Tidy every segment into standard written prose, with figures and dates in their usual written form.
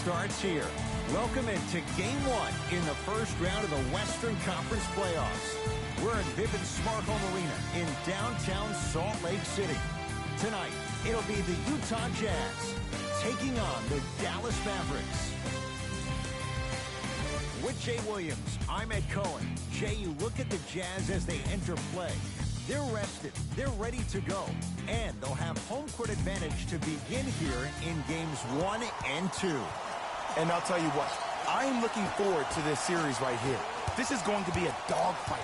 starts here. Welcome into Game 1 in the first round of the Western Conference playoffs. We're at Vivint Smart Home Arena in downtown Salt Lake City. Tonight, it'll be the Utah Jazz taking on the Dallas Mavericks. With Jay Williams, I'm Ed Cohen. Jay, you look at the Jazz as they enter play. They're rested, they're ready to go, and they'll have home court advantage to begin here in games 1 and 2. And I'll tell you what, I'm looking forward to this series right here. This is going to be a dogfight.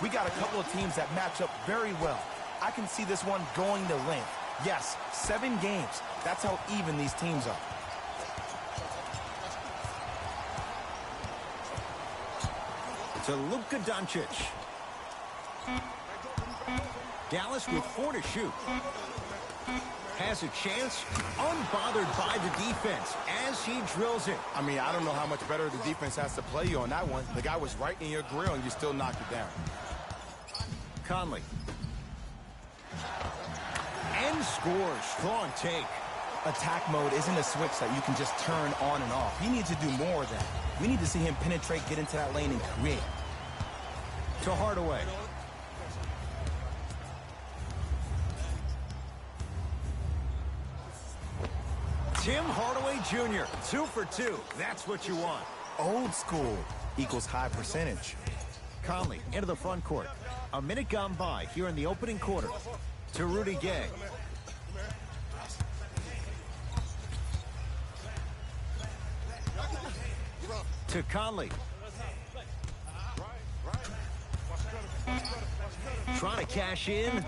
We got a couple of teams that match up very well. I can see this one going to length. Yes, 7 games. That's how even these teams are. To Luka Doncic. Dallas with 4 to shoot. Has a chance, unbothered by the defense as he drills it. I mean, I don't know how much better the defense has to play you on that one. The guy was right in your grill and you still knocked it down. Conley. And scores. Strong take. Attack mode isn't a switch that you can just turn on and off. He needs to do more of that. We need to see him penetrate, get into that lane, and create. To Hardaway. Tim Hardaway Jr., 2 for 2. That's what you want. Old school equals high percentage. Conley into the front court. A minute gone by here in the opening quarter. To Rudy Gay. To Conley. Trying to cash in.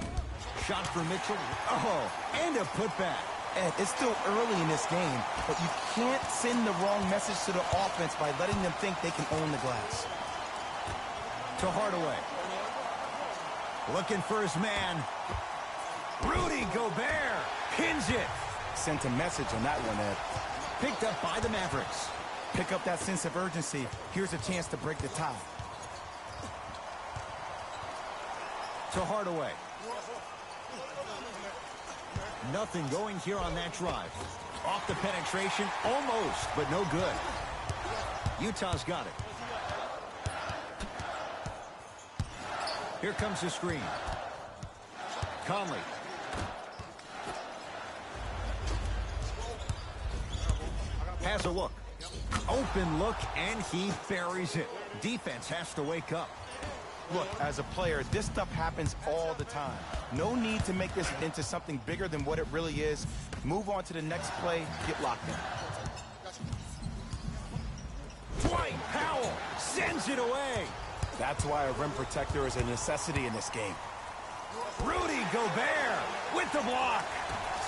Shot for Mitchell. Oh, and a putback. Ed, it's still early in this game, but you can't send the wrong message to the offense by letting them think they can own the glass. To Hardaway. Looking for his man. Rudy Gobert pins it. Sent a message on that one, Ed. Picked up by the Mavericks. Pick up that sense of urgency. Here's a chance to break the tie. To Hardaway. Nothing going here on that drive. Off the penetration, almost, but no good. Utah's got it. Here comes the screen. Conley. Has a look. Open look, and he buries it. Defense has to wake up. Look, as a player, this stuff happens all the time. No need to make this into something bigger than what it really is. Move on to the next play, get locked in. Dwight Powell sends it away. That's why a rim protector is a necessity in this game. Rudy Gobert with the block.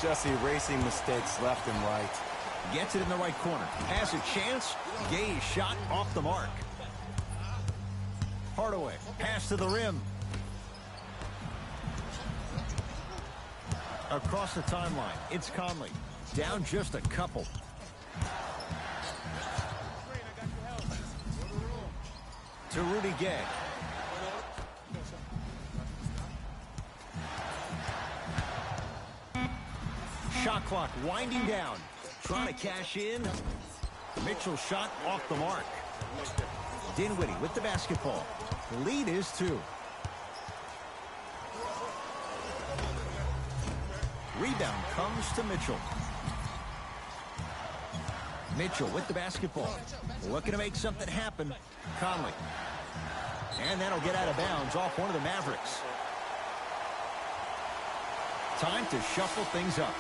Just erasing mistakes left and right. Gets it in the right corner. Has a chance. Gay's shot off the mark. Hardaway, pass to the rim. Across the timeline, it's Conley. Down just a couple. To Rudy Gay. Shot clock winding down. Trying to cash in. Mitchell shot off the mark. Dinwiddie with the basketball. The lead is 2. Rebound comes to Mitchell. Mitchell with the basketball. Looking to make something happen. Conley. And that'll get out of bounds off one of the Mavericks. Time to shuffle things up.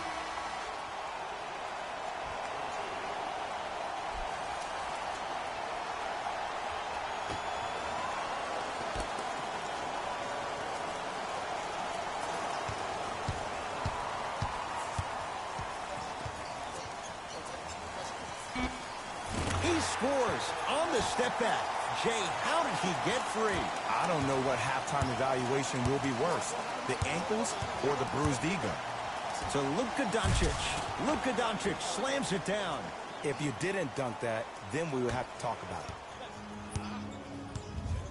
Scores on the step back. Jay, how did he get free? I don't know what halftime evaluation will be worse, the ankles or the bruised ego. To Luka Doncic. Luka Doncic slams it down. If you didn't dunk that, then we would have to talk about it.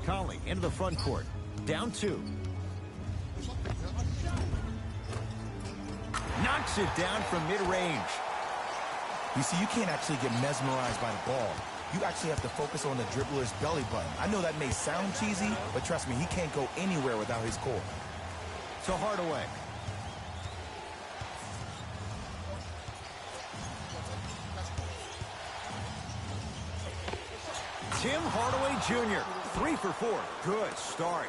Conley into the front court. Down 2. Knocks it down from mid-range. You see, you can't actually get mesmerized by the ball. You actually have to focus on the dribbler's belly button. I know that may sound cheesy, but trust me, he can't go anywhere without his core. To Hardaway. Tim Hardaway Jr., 3 for 4. Good start.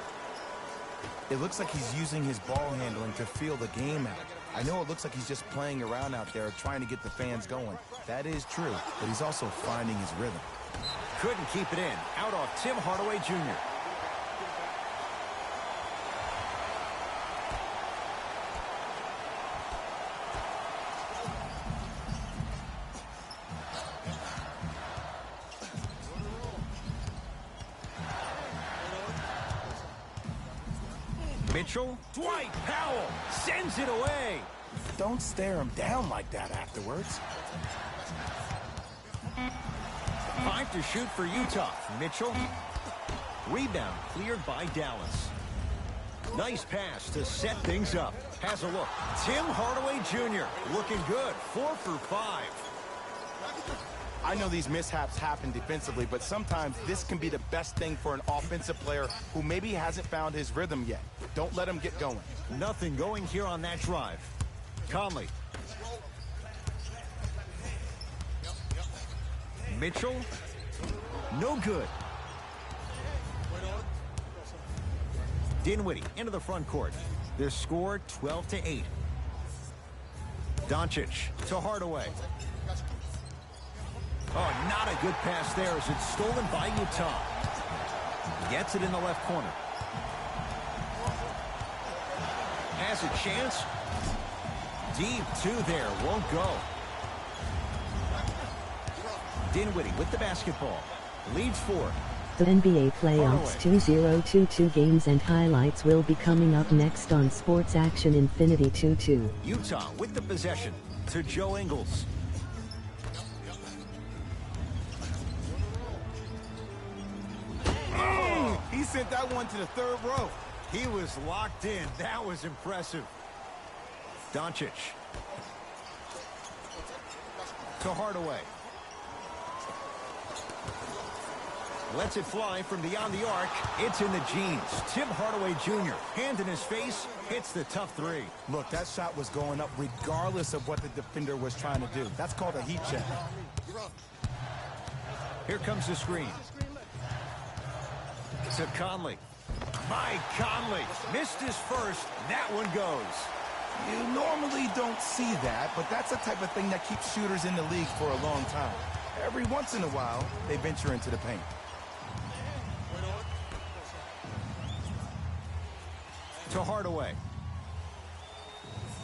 It looks like he's using his ball handling to feel the game out. I know it looks like he's just playing around out there trying to get the fans going. That is true, but he's also finding his rhythm. Couldn't keep it in. Out off Tim Hardaway Jr. Mitchell, Dwight Powell sends it away. Don't stare him down like that afterwards. 5 to shoot for Utah. Mitchell. Rebound cleared by Dallas. Nice pass to set things up. Has a look. Tim Hardaway Jr. looking good. 4 for 5. I know these mishaps happen defensively, but sometimes this can be the best thing for an offensive player who maybe hasn't found his rhythm yet. Don't let him get going. Nothing going here on that drive. Conley. Mitchell. No good. Dinwiddie into the front court. Their score 12 to 8. Doncic to Hardaway. Oh, not a good pass there as it's stolen by Utah. Gets it in the left corner. Has a chance. Deep two there. Won't go. Dinwiddie with the basketball. Leads 4. The NBA Playoffs 2022 games and highlights will be coming up next on Sports Action Infinity 22. Utah with the possession to Joe Ingles. He sent that one to the third row. He was locked in. That was impressive. Doncic. To Hardaway. Lets it fly from beyond the arc. It's in the jeans. Tim Hardaway Jr., hand in his face, hits the tough 3. Look, that shot was going up regardless of what the defender was trying to do. That's called a heat check. Here comes the screen. To Conley. Mike Conley missed his first. That one goes. You normally don't see that, but that's the type of thing that keeps shooters in the league for a long time. Every once in a while, they venture into the paint. To Hardaway.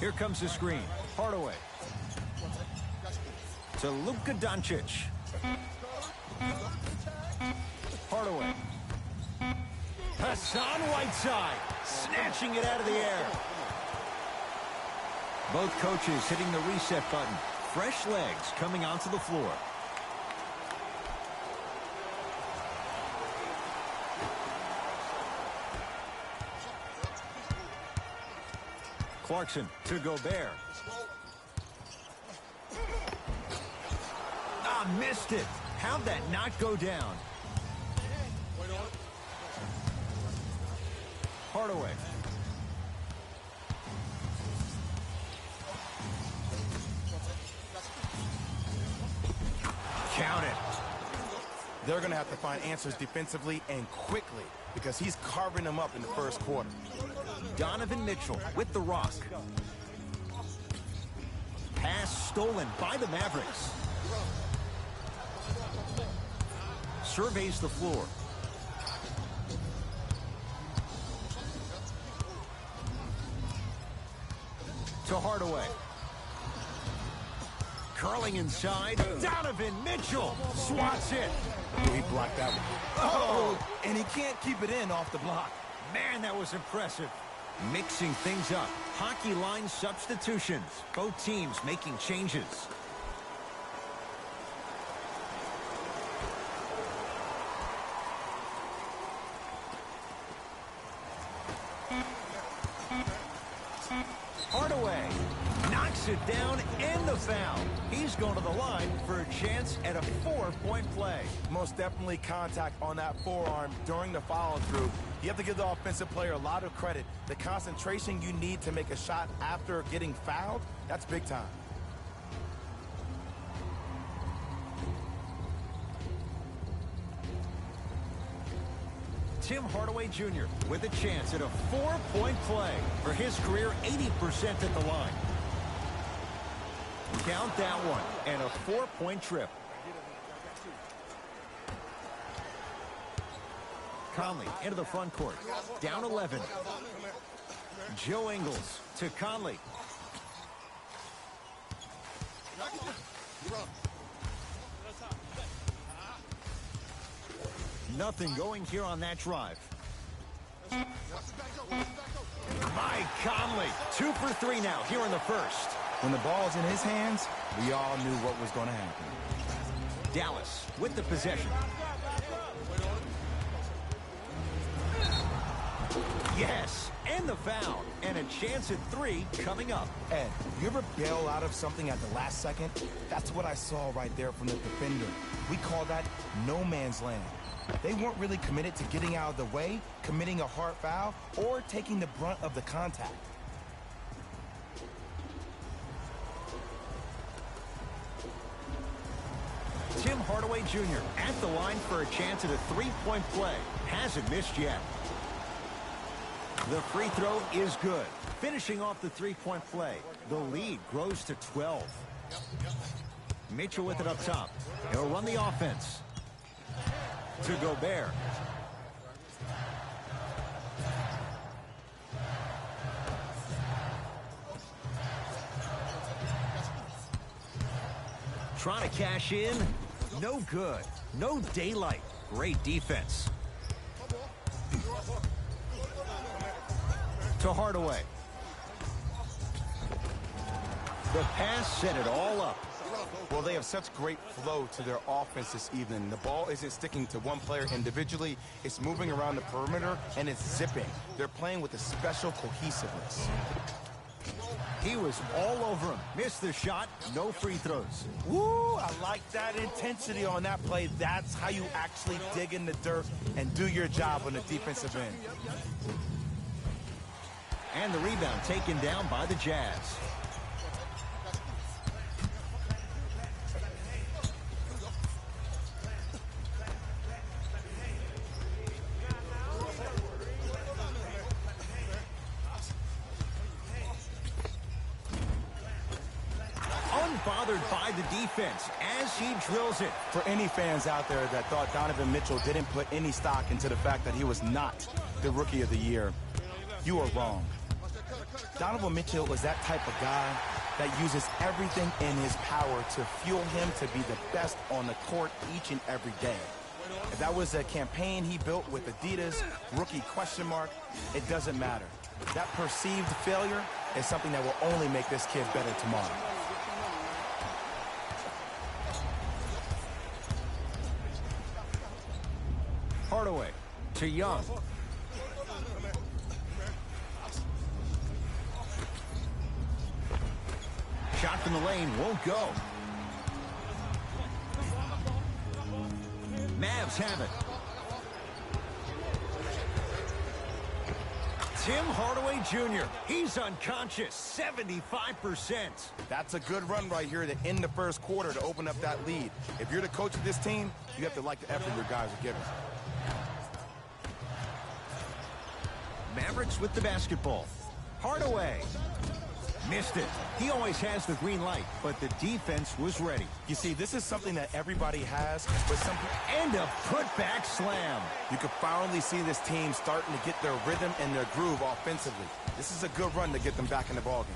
Here comes the screen. Hardaway. To Luka Doncic. Hardaway. Hassan Whiteside snatching it out of the air. Both coaches hitting the reset button. Fresh legs coming onto the floor. Clarkson to Gobert. Missed it. How'd that not go down? Hardaway. Count it. They're going to have to find answers defensively and quickly because he's carving them up in the first quarter. Donovan Mitchell with the rock. Pass stolen by the Mavericks. Surveys the floor. To Hardaway. Curling inside. Donovan Mitchell swats it. Oh, he blocked that one. Oh, and he can't keep it in off the block. Man, that was impressive. Mixing things up. Hockey line substitutions. Both teams making changes. Hardaway knocks knocks it down and the foul. He's going to the line for a chance at a 4-point play. Most definitely contact on that forearm during the follow-through. You have to give the offensive player a lot of credit. The concentration you need to make a shot after getting fouled, that's big time. Tim Hardaway Jr. with a chance at a 4-point play. For his career, 80% at the line. Count that one, and a 4-point trip. Conley into the front court. Down 11. Joe Ingles to Conley. Nothing going here on that drive. Mike Conley, 2 for 3 now here in the first. When the ball's in his hands, we all knew what was going to happen. Dallas with the possession. Yes, and the foul, and a chance at 3 coming up. Ed, you ever bail out of something at the last second? That's what I saw right there from the defender. We call that no man's land. They weren't really committed to getting out of the way, committing a hard foul, or taking the brunt of the contact. Tim Hardaway Jr. at the line for a chance at a 3-point play. Hasn't missed yet. The free throw is good. Finishing off the 3-point play. The lead grows to 12. Mitchell with it up top. He'll run the offense. To Gobert. Trying to cash in. No good. No daylight. Great defense. To Hardaway. The pass set it all up. Well, they have such great flow to their offense this evening. The ball isn't sticking to one player individually. It's moving around the perimeter, and it's zipping. They're playing with a special cohesiveness. He was all over him. Missed the shot. No free throws. Woo! I like that intensity on that play. That's how you actually dig in the dirt and do your job on the defensive end. And the rebound taken down by the Jazz. Unbothered by the defense as he drills it. For any fans out there that thought Donovan Mitchell didn't put any stock into the fact that he was not the Rookie of the Year, you are wrong. Donovan Mitchell is that type of guy that uses everything in his power to fuel him to be the best on the court each and every day. If that was a campaign he built with Adidas, rookie question mark, it doesn't matter. That perceived failure is something that will only make this kid better tomorrow. Hardaway to Young. Shot from the lane won't go. Mavs have it. Tim Hardaway Jr. He's unconscious, 75%. That's a good run right here to end the first quarter to open up that lead. If you're the coach of this team, you have to like the effort your guys are giving. Mavericks with the basketball. Hardaway. Missed it. He always has the green light, but the defense was ready. You see, this is something that everybody has, but some people... And a putback slam. You can finally see this team starting to get their rhythm and their groove offensively. This is a good run to get them back in the ballgame.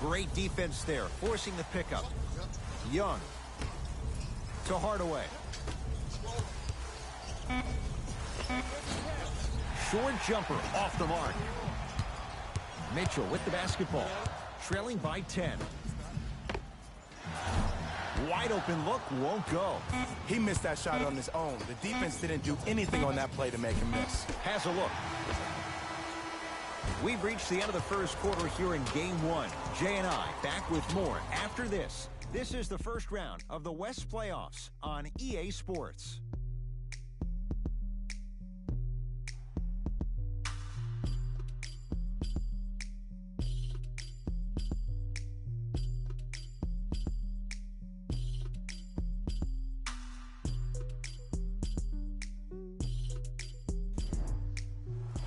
Great defense there, forcing the pickup. Young to Hardaway. Short jumper off the mark. Mitchell with the basketball, trailing by 10. wide open look won't go. He missed that shot on his own. The defense didn't do anything on that play to make him miss. Has a look. We've reached the end of the first quarter here in Game 1. Jay and I back with more after this. This is the first round of the West Playoffs on EA Sports.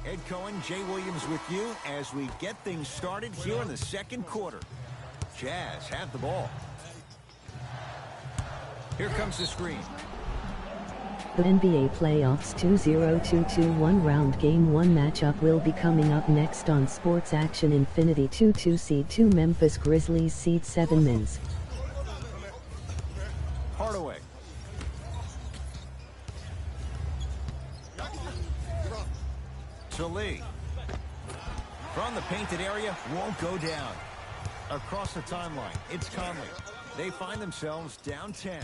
Ed Cohen, Jay Williams with you as we get things started here in the second quarter. Jazz have the ball. Here comes the screen. The NBA Playoffs 2022 round Game 1 matchup will be coming up next on Sports Action Infinity. 2 seed 2 Memphis Grizzlies seed 7 Mins. Hardaway. To Lee. From the painted area, won't go down. Across the timeline, it's Conley. They find themselves down 10.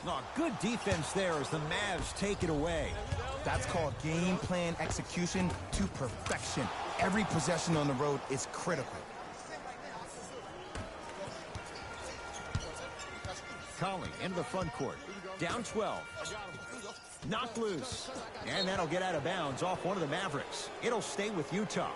Oh, good defense there as the Mavs take it away. That's called game plan execution to perfection. Every possession on the road is critical. Conley into the front court. Down 12. Knocked loose. And that'll get out of bounds off one of the Mavericks. It'll stay with Utah.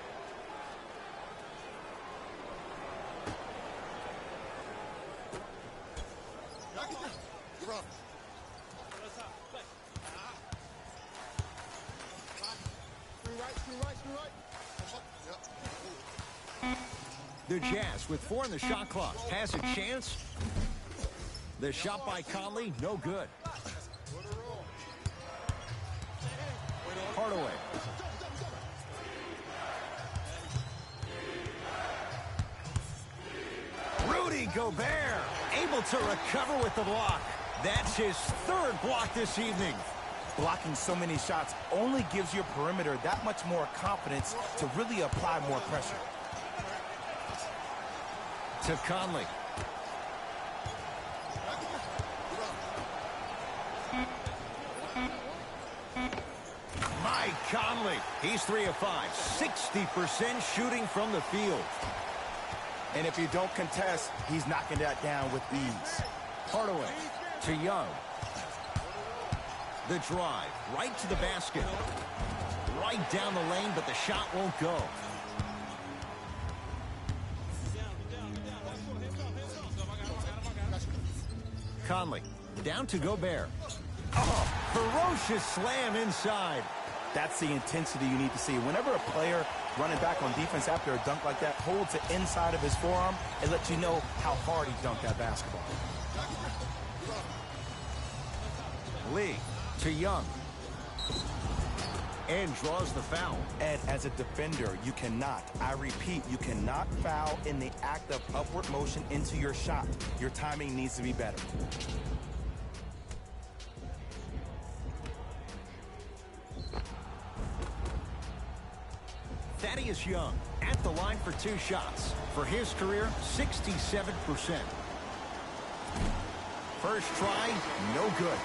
The Jazz with 4 in the shot clock. Has a chance. The shot by Conley, no good. Hardaway. Rudy Gobert able to recover with the block. That's his 3rd block this evening. Blocking so many shots only gives your perimeter that much more confidence to really apply more pressure. To Conley. Mike Conley. He's 3 of 5. 60% shooting from the field. And if you don't contest, he's knocking that down with ease. Hardaway to Young. The drive right to the basket. Right down the lane, but the shot won't go. Conley down to Gobert. Oh, ferocious slam inside. That's the intensity you need to see. Whenever a player running back on defense after a dunk like that holds the inside of his forearm, it lets you know how hard he dunked that basketball. Lee to Young. And draws the foul. Ed, as a defender, you cannot, I repeat, you cannot foul in the act of upward motion into your shot. Your timing needs to be better. Thaddeus Young at the line for 2 shots. For his career, 67%. First try, no good.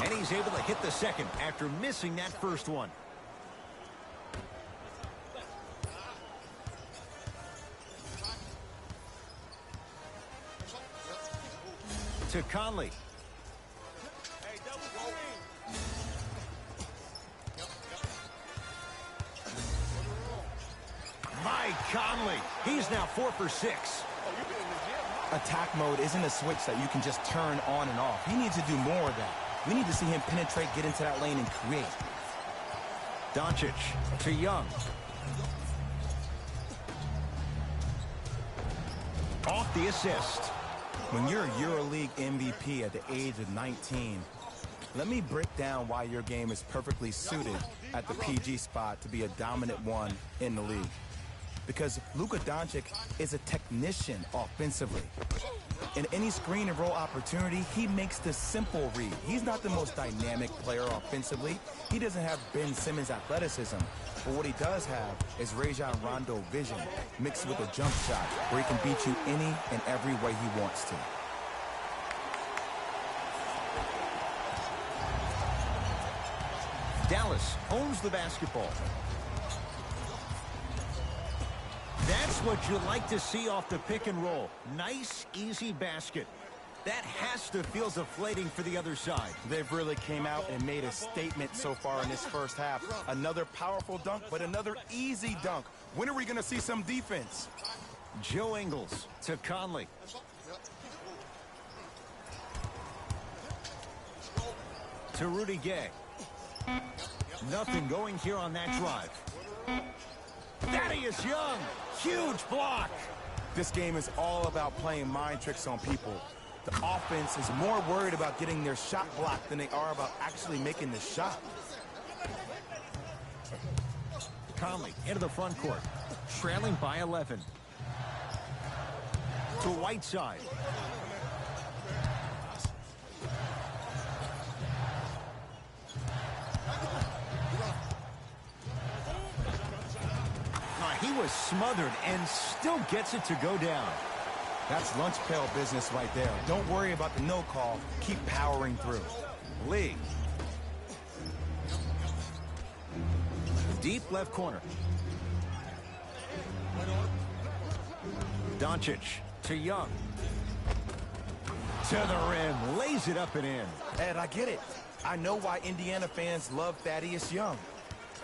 And he's able to hit the second after missing that first one. To Conley. Mike Conley. He's now 4 for 6. Attack mode isn't a switch that you can just turn on and off. He needs to do more of that. We need to see him penetrate, get into that lane, and create. Doncic to Young. Off the assist. When you're a EuroLeague MVP at the age of 19, let me break down why your game is perfectly suited at the PG spot to be a dominant one in the league. Because Luka Doncic is a technician offensively. In any screen and roll opportunity, he makes the simple read. He's not the most dynamic player offensively. He doesn't have Ben Simmons' athleticism. But what he does have is Rajon Rondo vision mixed with a jump shot where he can beat you any and every way he wants to. Dallas owns the basketball. That's what you like to see off the pick and roll. Nice, easy basket. That has to feel deflating for the other side. They've really came out and made a statement so far in this first half. Another powerful dunk, but another easy dunk. When are we going to see some defense? Joe Ingles to Conley. To Rudy Gay. Nothing going here on that drive. Thaddeus Young, huge block. This game is all about playing mind tricks on people. The offense is more worried about getting their shot blocked than they are about actually making the shot. Conley into the front court, trailing by 11. To Whiteside. He was smothered and still gets it to go down. That's lunch pail business right there. Don't worry about the no call. Keep powering through. Lee. Deep left corner. Doncic to Young. To the rim. Lays it up and in. Ed, I get it. I know why Indiana fans love Thaddeus Young.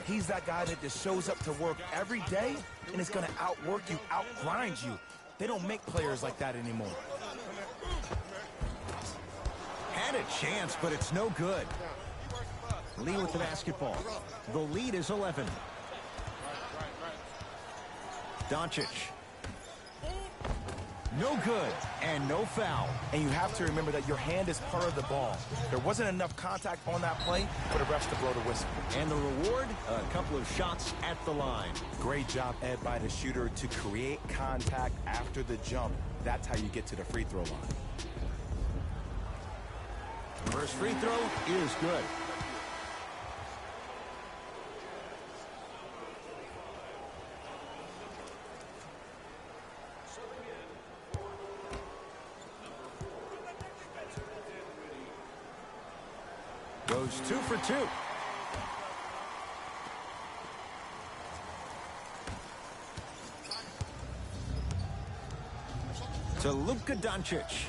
He's that guy that just shows up to work every day and is going to outwork you, outgrind you. They don't make players like that anymore. Had a chance, but it's no good. Lee with the basketball. The lead is 11. Doncic. No good, and no foul. And you have to remember that your hand is part of the ball. There wasn't enough contact on that play for the refs to blow the whistle. And the reward, a couple of shots at the line. Great job, Ed, by the shooter to create contact after the jump. That's how you get to the free throw line. First free throw is good. Goes 2 for 2. To Luka Doncic.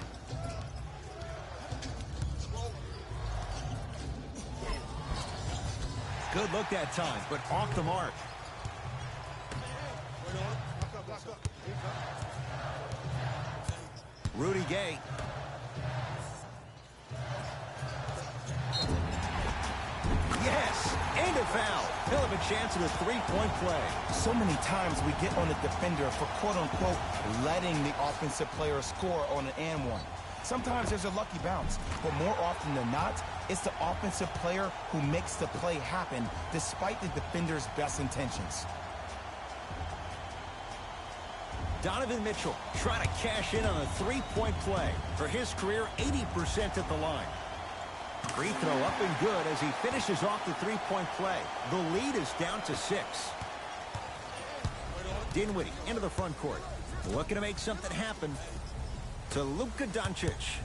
Good look that time, but off the mark. Rudy Gay. Yes, and a foul. He'll have a chance at a three-point play. So many times we get on the defender for quote-unquote letting the offensive player score on an and one. Sometimes there's a lucky bounce, but more often than not, it's the offensive player who makes the play happen despite the defender's best intentions. Donovan Mitchell trying to cash in on a three-point play. For his career, 80% at the line. Free throw up and good as he finishes off the three-point play. The lead is down to 6. Dinwiddie into the front court. Looking to make something happen. To Luka Doncic.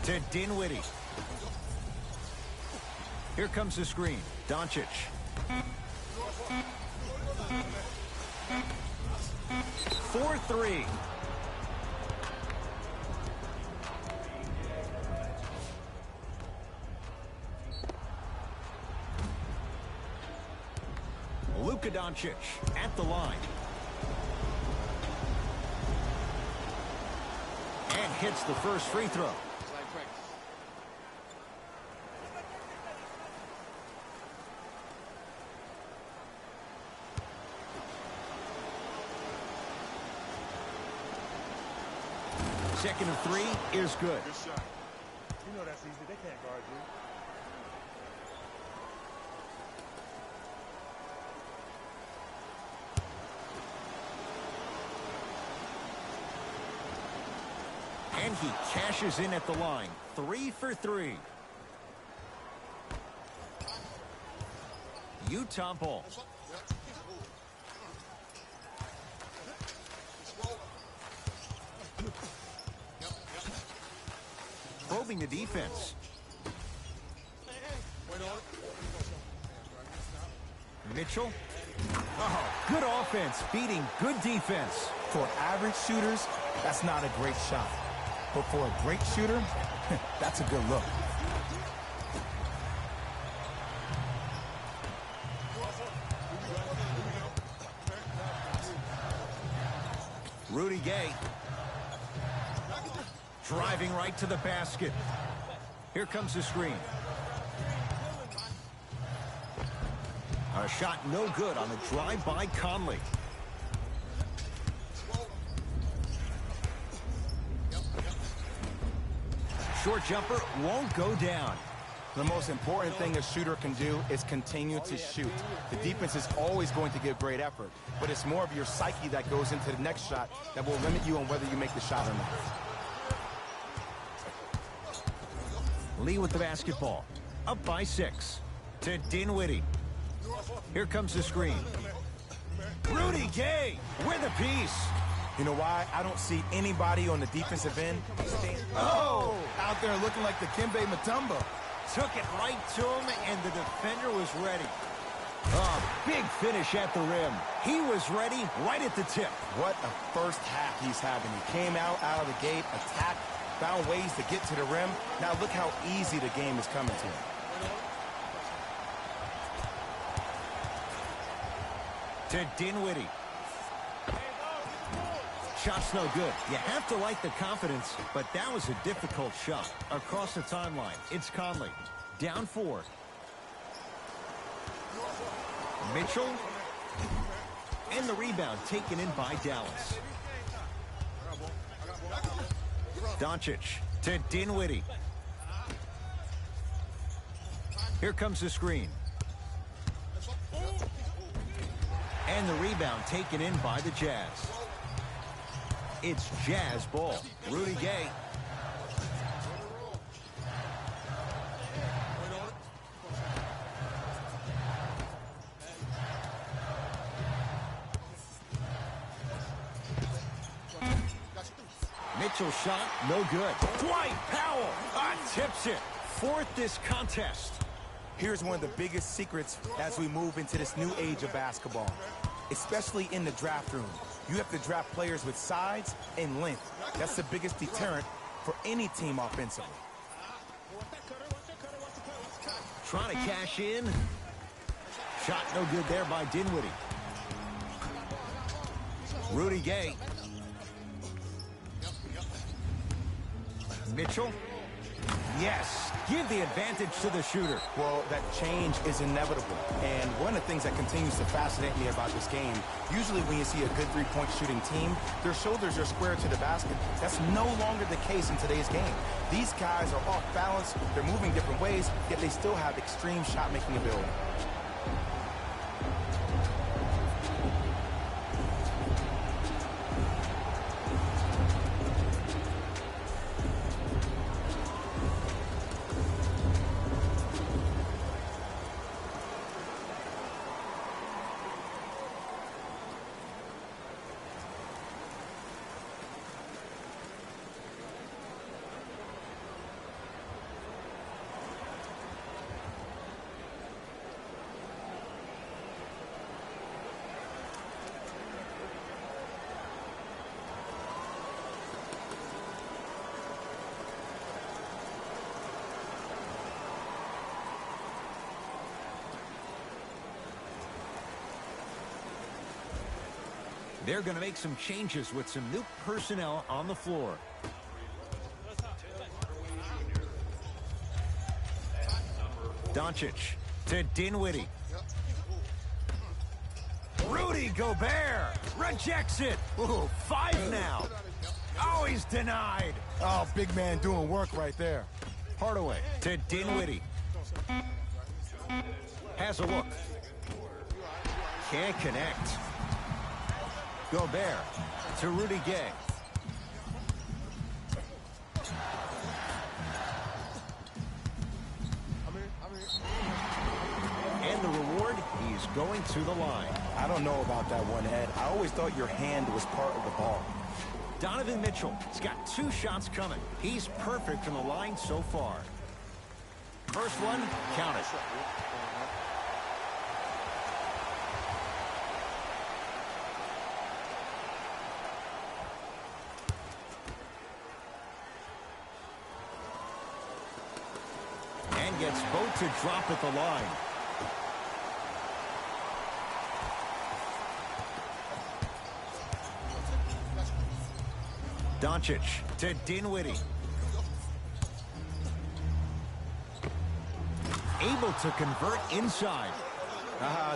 To Dinwiddie. Here comes the screen. Doncic. 4-3. Luka Doncic at the line. And hits the first free throw. Second of 3 is good. Good shot. You know that's easy. They can't guard you. And he cashes in at the line. 3 for 3. Utah ball. Probing the defense. Mitchell. Oh, good offense beating good defense. For average shooters, that's not a great shot. But for a great shooter, that's a good look. Rudy Gay. Driving right to the basket. Here comes the screen. A shot no good on the drive by Conley. Short jumper won't go down. The most important thing a shooter can do is continue to shoot. The defense is always going to give great effort, but it's more of your psyche that goes into the next shot that will limit you on whether you make the shot or not. Lee with the basketball. Up by 6 to Dinwiddie. Here comes the screen. Rudy Gay with a piece. You know why? I don't see anybody on the defensive end. Oh, out there looking like the Kimbe Mutombo. Took it right to him, and the defender was ready. Oh, big finish at the rim. He was ready right at the tip. What a first half he's having. He came out of the gate, attacked, found ways to get to the rim. Now look how easy the game is coming to him. To Dinwiddie. Shot's no good. You have to like the confidence, but that was a difficult shot. Across the timeline, it's Conley. Down 4. Mitchell. And the rebound taken in by Dallas. Doncic to Dinwiddie. Here comes the screen. And the rebound taken in by the Jazz. It's Jazz ball. Rudy Gay. Mitchell shot, no good. Dwight Powell tips it. 4th this contest. Here's one of the biggest secrets as we move into this new age of basketball, especially in the draft room. You have to draft players with size and length. That's the biggest deterrent for any team offensively. Trying to cash in. Shot no good there by Dinwiddie. Rudy Gay. Mitchell. Yes, give the advantage to the shooter. Well, that change is inevitable. And one of the things that continues to fascinate me about this game, usually when you see a good three-point shooting team, their shoulders are square to the basket. That's no longer the case in today's game. These guys are off balance, they're moving different ways, yet they still have extreme shot-making ability. They're going to make some changes with some new personnel on the floor. Doncic to Dinwiddie. Rudy Gobert rejects it. Ooh, 5 now. Oh, he's denied. Oh, big man doing work right there. Hardaway to Dinwiddie. Has a look. Can't connect. Gobert to Rudy Gay. is going to the line. I don't know about that one, Ed. I always thought your hand was part of the ball. Donovan Mitchell has got 2 shots coming. He's perfect from the line so far. First one, count it. And gets both to drop at the line. Doncic to Dinwiddie. Able to convert inside.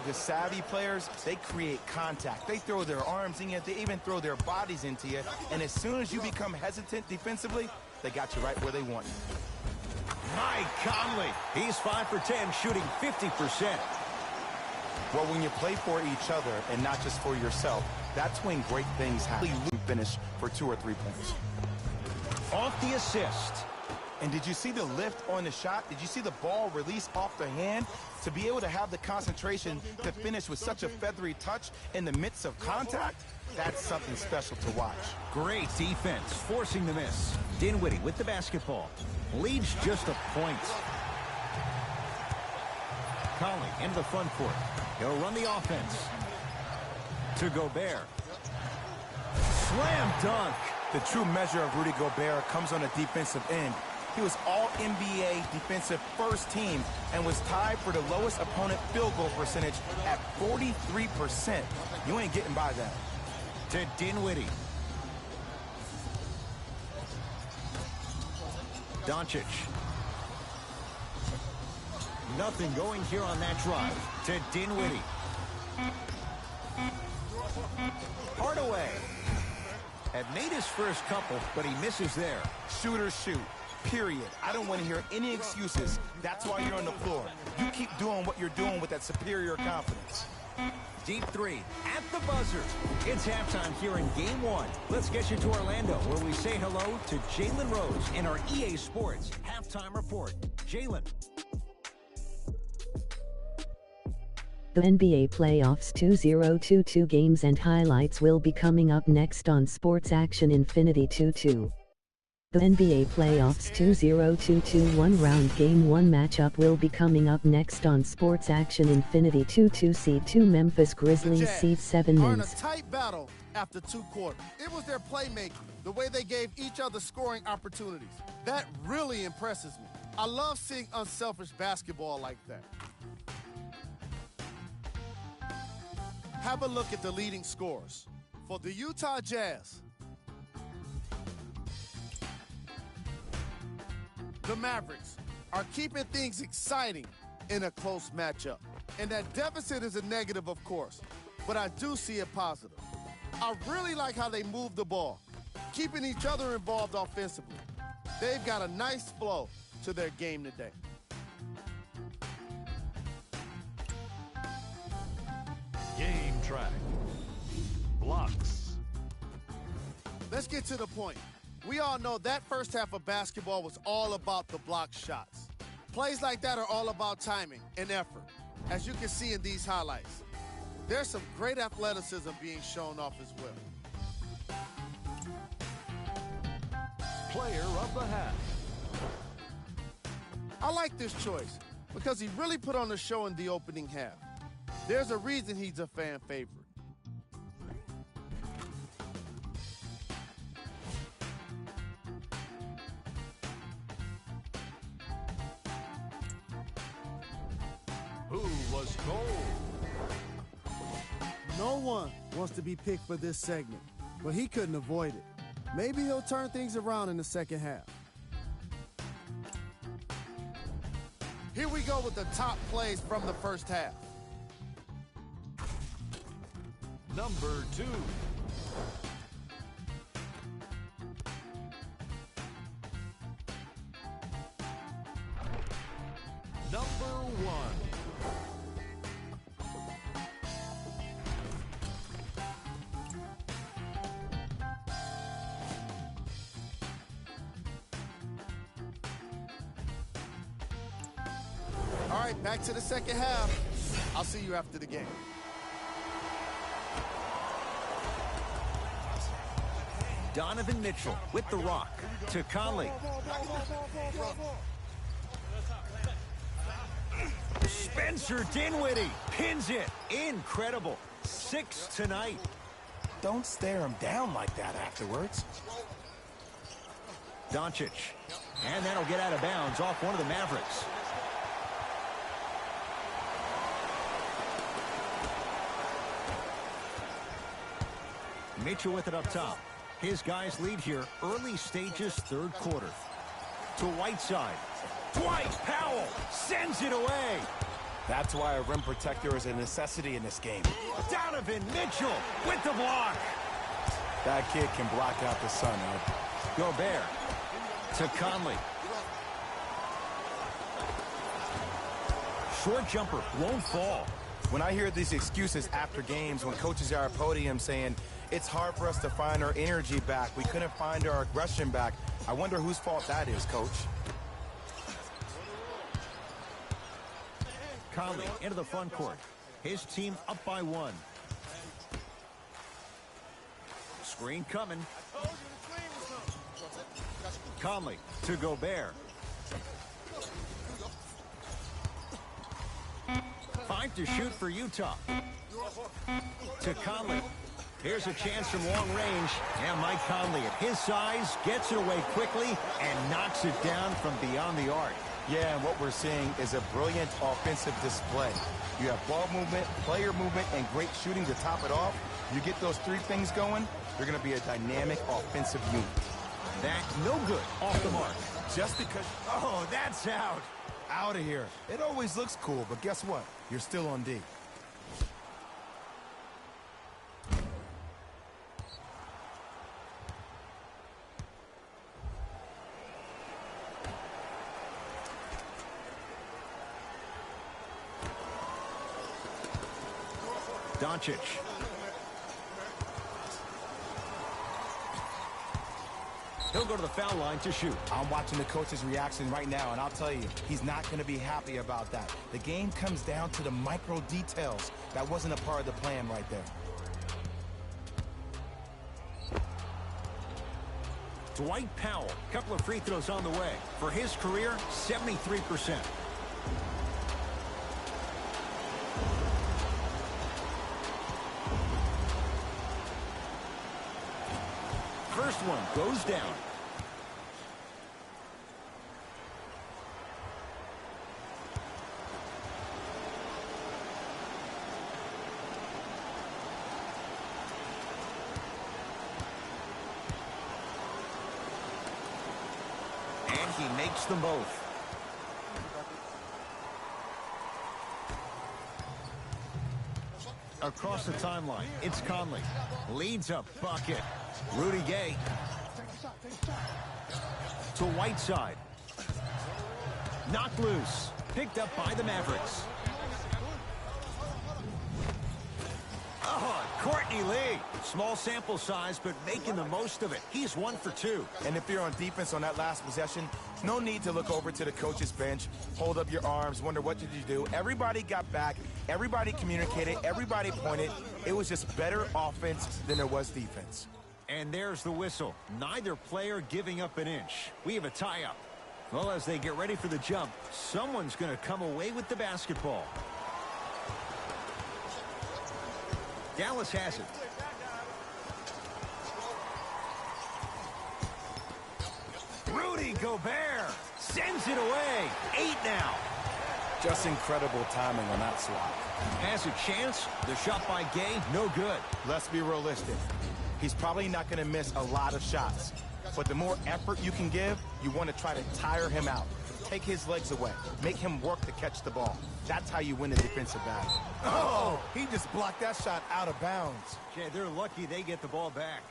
The savvy players, they create contact. They throw their arms in you. They even throw their bodies into you. And as soon as you become hesitant defensively, they got you right where they want you. Mike Conley. He's 5 for 10, shooting 50%. Well, when you play for each other and not just for yourself, that's when great things happen. Finish for 2 or 3 points. Off the assist. And did you see the lift on the shot? Did you see the ball release off the hand? To be able to have the concentration to finish with such a feathery touch in the midst of contact, that's something special to watch. Great defense, forcing the miss. Dinwiddie with the basketball. Leads just a point. Conley into the front court. He'll run the offense. To Gobert. Slam dunk. The true measure of Rudy Gobert comes on the defensive end. He was all-NBA defensive first team and was tied for the lowest opponent field goal percentage at 43%. You ain't getting by that. To Dinwiddie. Doncic. Nothing going here on that drive. To Dinwiddie. Hardaway. Had made his first couple, but he misses there. Shooters shoot. Period. I don't want to hear any excuses. That's why you're on the floor. You keep doing what you're doing with that superior confidence. Deep 3 at the buzzer. It's halftime here in Game 1. Let's get you to Orlando, where we say hello to Jalen Rose in our EA Sports Halftime Report. Jalen. The NBA Playoffs 2022 games and highlights will be coming up next on Sports Action Infinity 2-2. The NBA Playoffs 2022 one-round Game 1 matchup will be coming up next on Sports Action Infinity 2-2. Seed 2 Memphis Grizzlies, Seed 7 are in a Mavs. tight battle after 2 quarters. It was their playmaking, the way they gave each other scoring opportunities. That really impresses me. I love seeing unselfish basketball like that. Have a look at the leading scorers. For the Utah Jazz, the Mavericks are keeping things exciting in a close matchup. And that deficit is a negative, of course, but I do see it positive. I really like how they move the ball, keeping each other involved offensively. They've got a nice flow to their game today. Game track. Blocks. Let's get to the point. We all know that first half of basketball was all about the block shots. Plays like that are all about timing and effort, as you can see in these highlights. There's some great athleticism being shown off as well. Player of the half. I like this choice because he really put on a show in the opening half. There's a reason he's a fan favorite. Who was gold? No one wants to be picked for this segment, but he couldn't avoid it. Maybe he'll turn things around in the second half. Here we go with the top plays from the first half. Number 2. Number 1. All right, back to the second half. I'll see you after the game. Donovan Mitchell with the rock to Conley. Spencer Dinwiddie pins it. Incredible. 6 tonight. Don't stare him down like that afterwards. Doncic. And that'll get out of bounds off one of the Mavericks. Mitchell with it up top. His guys lead here early stages, third quarter. To Whiteside. Dwight Powell sends it away. That's why a rim protector is a necessity in this game. Donovan Mitchell with the block. That kid can block out the sun, Ed. Gobert to Conley. Short jumper won't fall. When I hear these excuses after games, when coaches are at podium saying, it's hard for us to find our energy back, we couldn't find our aggression back, I wonder whose fault that is, Coach. Conley into the front court. His team up by 1. Screen coming. Conley to Gobert. 5 to shoot for Utah. To Conley. Here's a chance from long range. And Mike Conley at his size gets it away quickly and knocks it down from beyond the arc. Yeah, and what we're seeing is a brilliant offensive display. You have ball movement, player movement, and great shooting to top it off. You get those 3 things going, you're going to be a dynamic offensive unit. That no good off the mark. Just because... Oh, that's out. Out of here. It always looks cool, but guess what? You're still on D. Doncic. He'll go to the foul line to shoot. I'm watching the coach's reaction right now, and I'll tell you, he's not going to be happy about that. The game comes down to the micro details. That wasn't a part of the plan right there. Dwight Powell, couple of free throws on the way. For his career, 73%. First one goes down. And he makes them both. Across the timeline, it's Conley. Leads a bucket. Rudy Gay. To Whiteside. Knocked loose. Picked up by the Mavericks. Oh, Courtney Lee. Small sample size, but making the most of it. He's 1 for 2. And if you're on defense on that last possession, no need to look over to the coach's bench, hold up your arms, wonder what did you do. Everybody got back. Everybody communicated. Everybody pointed. It was just better offense than there was defense. And there's the whistle. Neither player giving up an inch. We have a tie-up. Well, as they get ready for the jump, someone's going to come away with the basketball. Dallas has it. Rudy Gobert sends it away. 8 now. Just incredible timing on that swat. Has a chance. The shot by Gay, no good. Let's be realistic. He's probably not going to miss a lot of shots. But the more effort you can give, you want to try to tire him out. Take his legs away. Make him work to catch the ball. That's how you win the defensive battle. Oh, he just blocked that shot out of bounds. Yeah, they're lucky they get the ball back.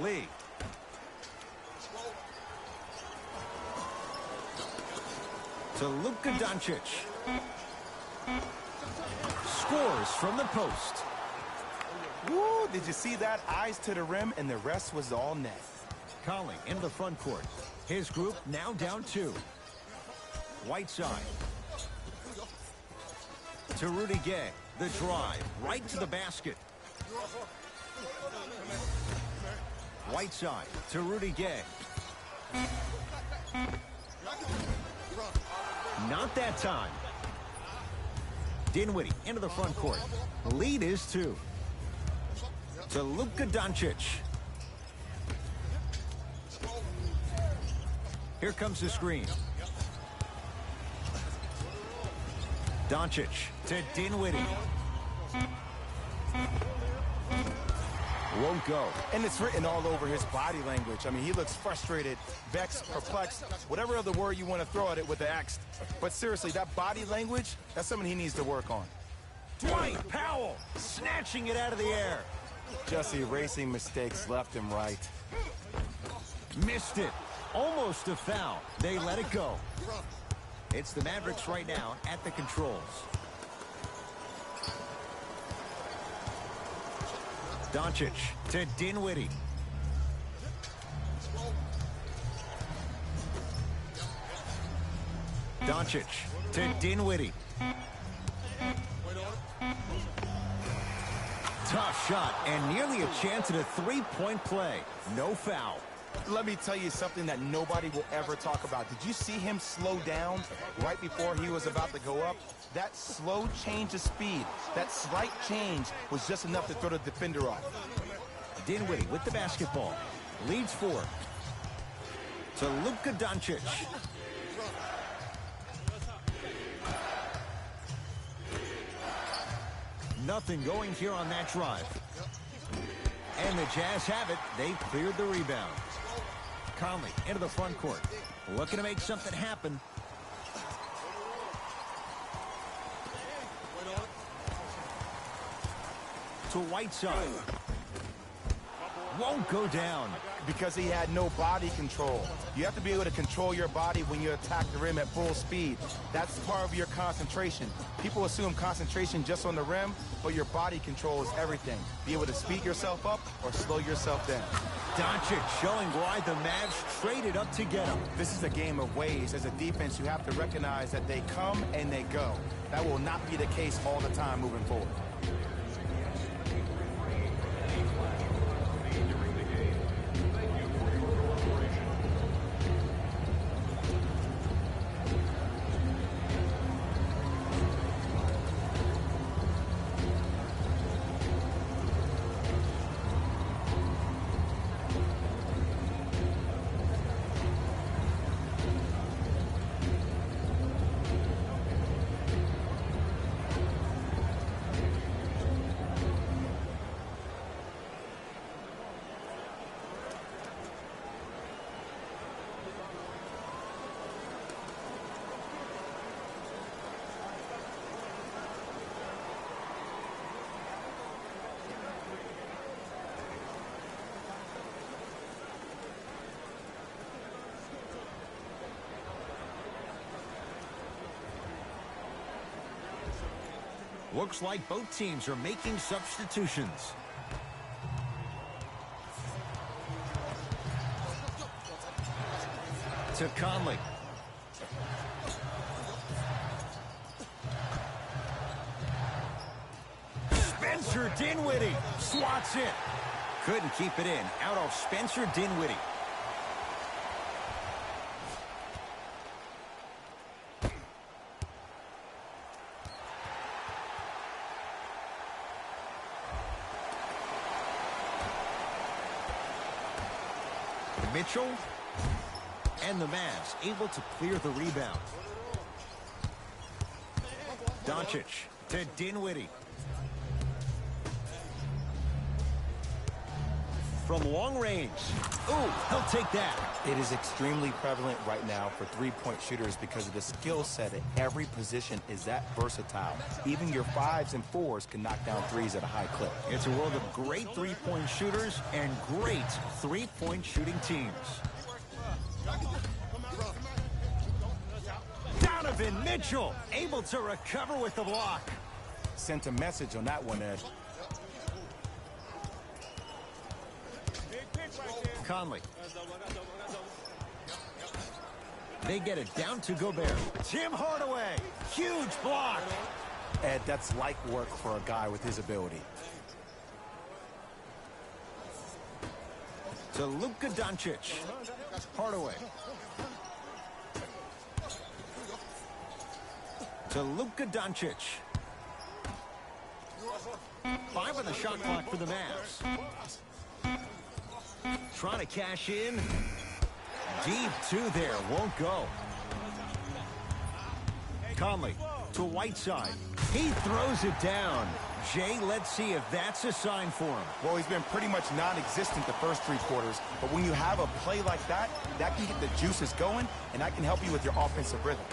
Lee. To Luka Doncic. Scores from the post. Woo, did you see that? Eyes to the rim, and the rest was all net. Conley into the front court. His group now down 2. Whiteside. To Rudy Gay. The drive. Right to the basket. Whiteside to Rudy Gay. Not that time. Dinwiddie into the front court. The lead is 2. To Luka Doncic. Here comes the screen. Doncic to Dinwiddie. Won't go. And it's written all over his body language. I mean, he looks frustrated, vexed, perplexed, whatever other word you want to throw at it with the X. But seriously, that body language, that's something he needs to work on. Dwight Powell snatching it out of the air. Just erasing mistakes left and right. Missed it. Almost a foul. They let it go. It's the Mavericks right now at the controls. Doncic to Dinwiddie. Doncic to Dinwiddie. Tough shot and nearly a chance at a three-point play. No foul. Let me tell you something that nobody will ever talk about. Did you see him slow down right before he was about to go up? That slow change of speed, that slight change was just enough to throw the defender off. Dinwiddie with the basketball. Leads 4. To Luka Doncic. Nothing going here on that drive. And the Jazz have it. They cleared the rebound. Conley into the front court. Looking to make something happen. To Whiteside. Won't go down. Because he had no body control. You have to be able to control your body when you attack the rim at full speed. That's part of your concentration. People assume concentration just on the rim, but your body control is everything. Be able to speed yourself up or slow yourself down. Doncic showing why the Mavs traded up to get him. This is a game of waves. As a defense, you have to recognize that they come and they go. That will not be the case all the time moving forward. Looks like both teams are making substitutions. To Conley. Spencer Dinwiddie swats it. Couldn't keep it in. Out of Spencer Dinwiddie. Mitchell and the Mavs able to clear the rebound. Doncic to Dinwiddie. From long range. Ooh, he'll take that. It is extremely prevalent right now for three-point shooters because of the skill set at every position is that versatile. Even your 5s and 4s can knock down 3s at a high clip. It's a world of great three-point shooters and great three-point shooting teams. Donovan Mitchell able to recover with the block. Sent a message on that one, Ed. Conley. They get it down to Gobert. Tim Hardaway. Huge block. Ed, that's like work for a guy with his ability. To Luka Doncic. Hardaway. To Luka Doncic. 5 on the shot clock for the Mavs. Trying to cash in. Deep two there. Won't go. Conley to Whiteside. He throws it down. Jay, let's see if that's a sign for him. Well, he's been pretty much non-existent the first 3 quarters, but when you have a play like that, that can get the juices going, and that can help you with your offensive rhythm.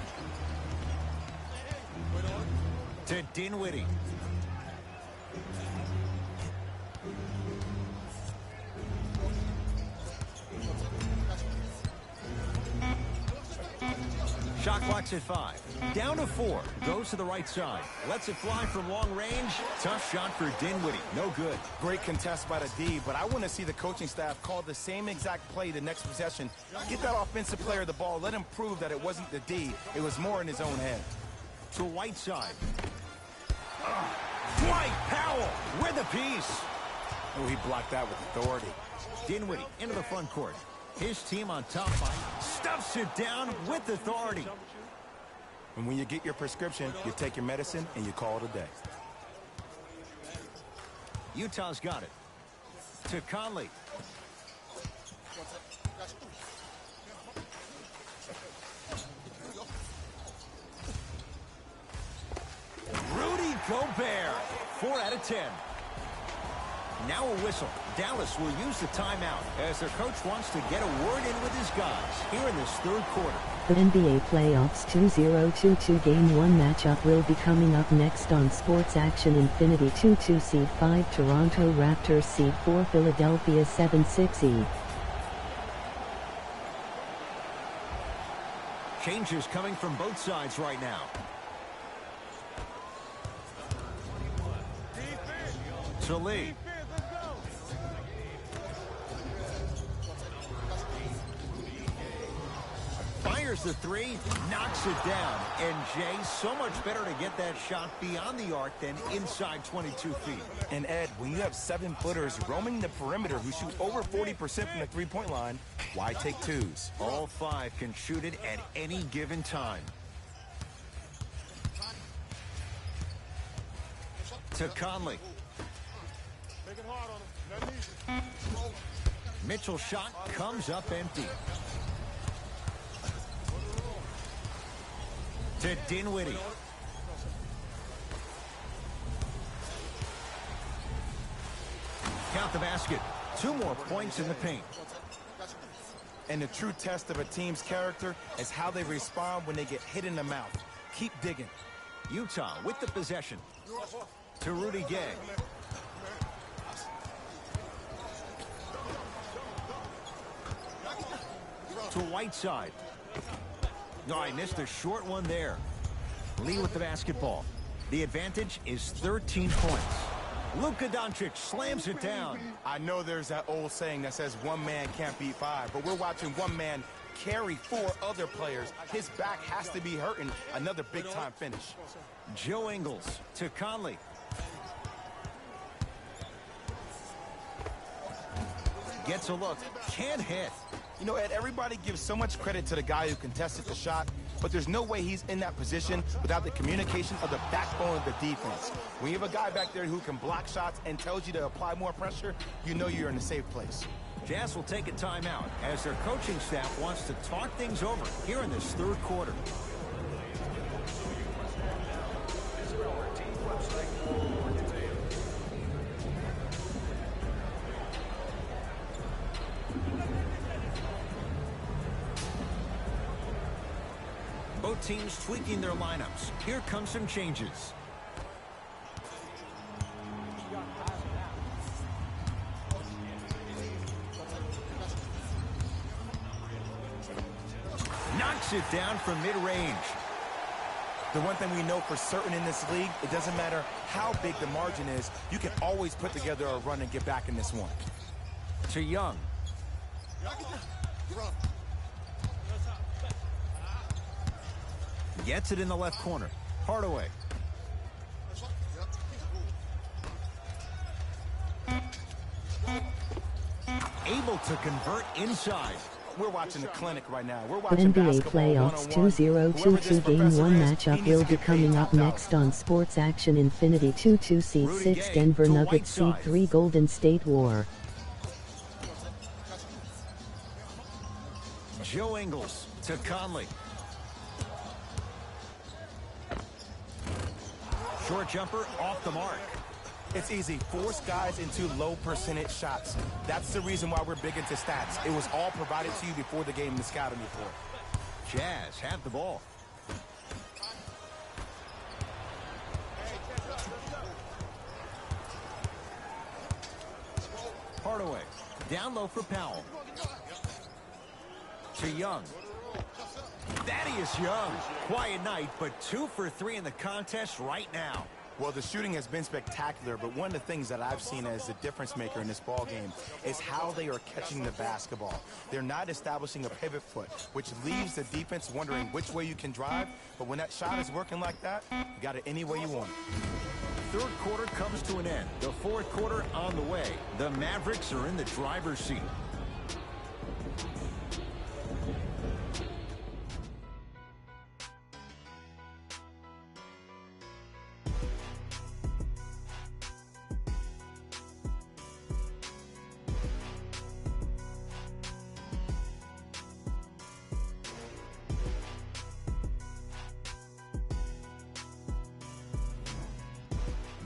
To Dinwiddie. Shot clock's at 5. Down to 4. Goes to the right side. Lets it fly from long range. Tough shot for Dinwiddie. No good. Great contest by the D, but I want to see the coaching staff call the same exact play the next possession. Get that offensive player the ball. Let him prove that it wasn't the D. It was more in his own head. To Whiteside. Dwight Powell with a piece. Oh, he blocked that with authority. Dinwiddie into the front court. His team on top by stuffs it down with authority. And when you get your prescription, you take your medicine and you call it a day. Utah's got it. To Conley. Rudy Gobert. 4 out of 10. Now a whistle. Dallas will use the timeout as their coach wants to get a word in with his guys here in this 3rd quarter. The NBA Playoffs 2022 Game 1 matchup will be coming up next on Sports Action. Infinity 2-2 seed 5 Toronto Raptors seed 4 Philadelphia 7-6 seed. Changes coming from both sides right now. To Lee. Fires the 3, knocks it down. And Jay, so much better to get that shot beyond the arc than inside 22 feet. And Ed, when you have 7-footers roaming the perimeter who shoot over 40% from the 3-point line, why take 2s? All 5 can shoot it at any given time. To Conley. Mitchell's shot comes up empty. To Dinwiddie. Count the basket. 2 more points in the paint. And the true test of a team's character is how they respond when they get hit in the mouth. Keep digging. Utah with the possession. To Rudy Gay. To Whiteside. No, I missed a short one there. Lee with the basketball. The advantage is 13 points. Luka Doncic slams it down. I know there's that old saying that says 1 man can't beat 5, but we're watching 1 man carry 4 other players. His back has to be hurting. Another big-time finish. Joe Ingles to Conley. Gets a look. Can't hit. You know, Ed, everybody gives so much credit to the guy who contested the shot, but there's no way he's in that position without the communication of the backbone of the defense. When you have a guy back there who can block shots and tells you to apply more pressure, you know you're in a safe place. Jazz will take a timeout as their coaching staff wants to talk things over here in this 3rd quarter. Both teams tweaking their lineups. Here come some changes. Knocks it down from mid-range. The one thing we know for certain in this league, it doesn't matter how big the margin is, you can always put together a run and get back in this one. To Young. Gets it in the left corner. Hardaway. Able to convert inside. We're watching the clinic right now. We're watching NBA basketball Playoffs 101. 2022 Game 1 matchup will be coming up next on Sports Action Infinity 2-2 Seed 6 Denver Nuggets Seed 3 Golden State War. Joe Ingles to Conley. Short jumper off the mark. It's easy. Force guys into low percentage shots. That's the reason why we're big into stats. It was all provided to you before the game in the scouting report. Jazz have the ball. Hardaway. Down low for Powell. To Young. Thaddeus Young. Quiet night, but 2 for 3 in the contest right now. Well, the shooting has been spectacular, but one of the things that I've seen as a difference maker in this ball game is how they are catching the basketball. They're not establishing a pivot foot, which leaves the defense wondering which way you can drive. But when that shot is working like that, you got it any way you want it. Third quarter comes to an end. The fourth quarter on the way. The Mavericks are in the driver's seat.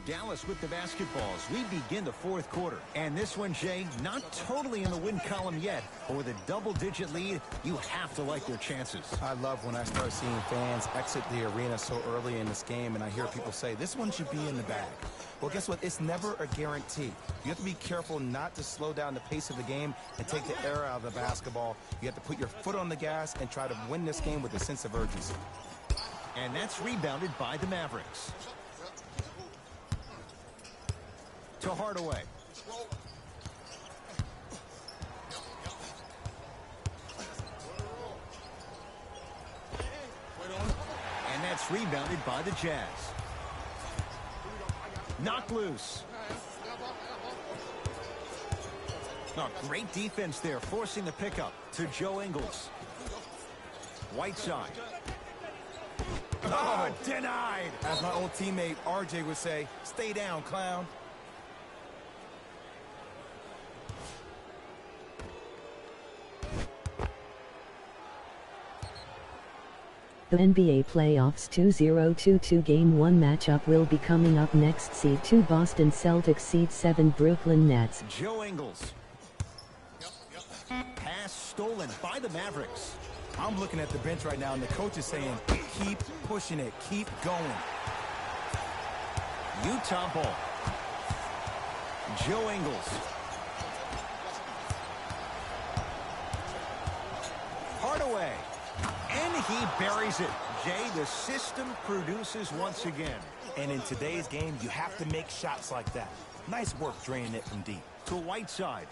Dallas with the basketballs. We begin the fourth quarter. And this one, Jay, not totally in the win column yet. But with a double-digit lead, you have to like their chances. I love when I start seeing fans exit the arena so early in this game, and I hear people say, this one should be in the bag. Well, guess what? It's never a guarantee. You have to be careful not to slow down the pace of the game and take the air out of the basketball. You have to put your foot on the gas and try to win this game with a sense of urgency. And that's rebounded by the Mavericks. To Hardaway. And that's rebounded by the Jazz. Knocked loose. Oh, great defense there, forcing the pickup to Joe Ingles. Whiteside. Oh, denied. As my old teammate RJ would say, stay down, clown. The NBA Playoffs 2022 Game 1 matchup will be coming up next. Seed 2 Boston Celtics, Seed 7 Brooklyn Nets. Joe Ingles. Pass stolen by the Mavericks. I'm looking at the bench right now, and the coach is saying, keep pushing it, keep going. Utah ball. Joe Ingles. Hardaway. And he buries it. Jay, the system produces once again. And in today's game, you have to make shots like that. Nice work draining it from deep. To Whiteside.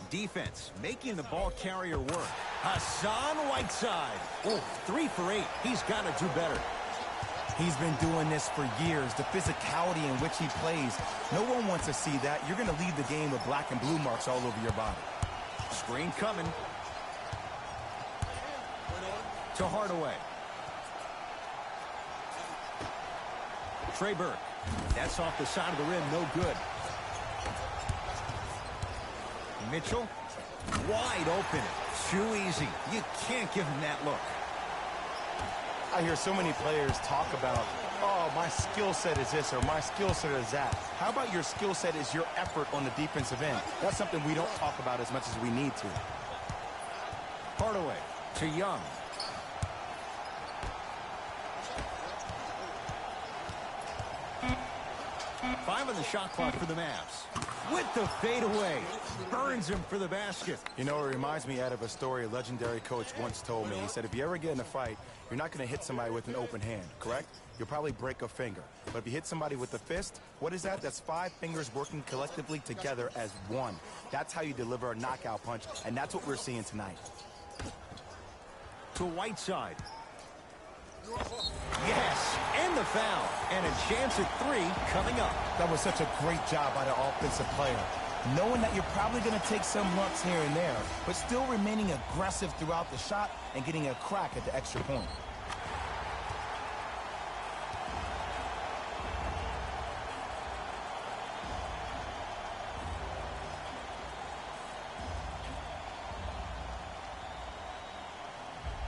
Defense making the ball carrier work. Hassan Whiteside. Oh, 3 for 8. He's got to do better. He's been doing this for years. The physicality in which he plays. No one wants to see that. You're going to leave the game with black and blue marks all over your body. Screen coming. To Hardaway. Trey Burke. That's off the side of the rim. No good. Mitchell. Wide open. Too easy. You can't give him that look. I hear so many players talk about, oh, my skill set is this or my skill set is that. How about your skill set is your effort on the defensive end? That's something we don't talk about as much as we need to. Hardaway to Young. Five on the shot clock for the Mavs. with the fadeaway. Burns him for the basket. You know, it reminds me, Ed, of a story a legendary coach once told me. He said, if you ever get in a fight, you're not going to hit somebody with an open hand, correct? You'll probably break a finger. But if you hit somebody with a fist, what is that? That's 5 fingers working collectively together as one. That's how you deliver a knockout punch, and that's what we're seeing tonight. To Whiteside. Yes, and the foul. And a chance at 3 coming up. That was such a great job by the offensive player. Knowing that you're probably going to take some lumps here and there, but still remaining aggressive throughout the shot and getting a crack at the extra point.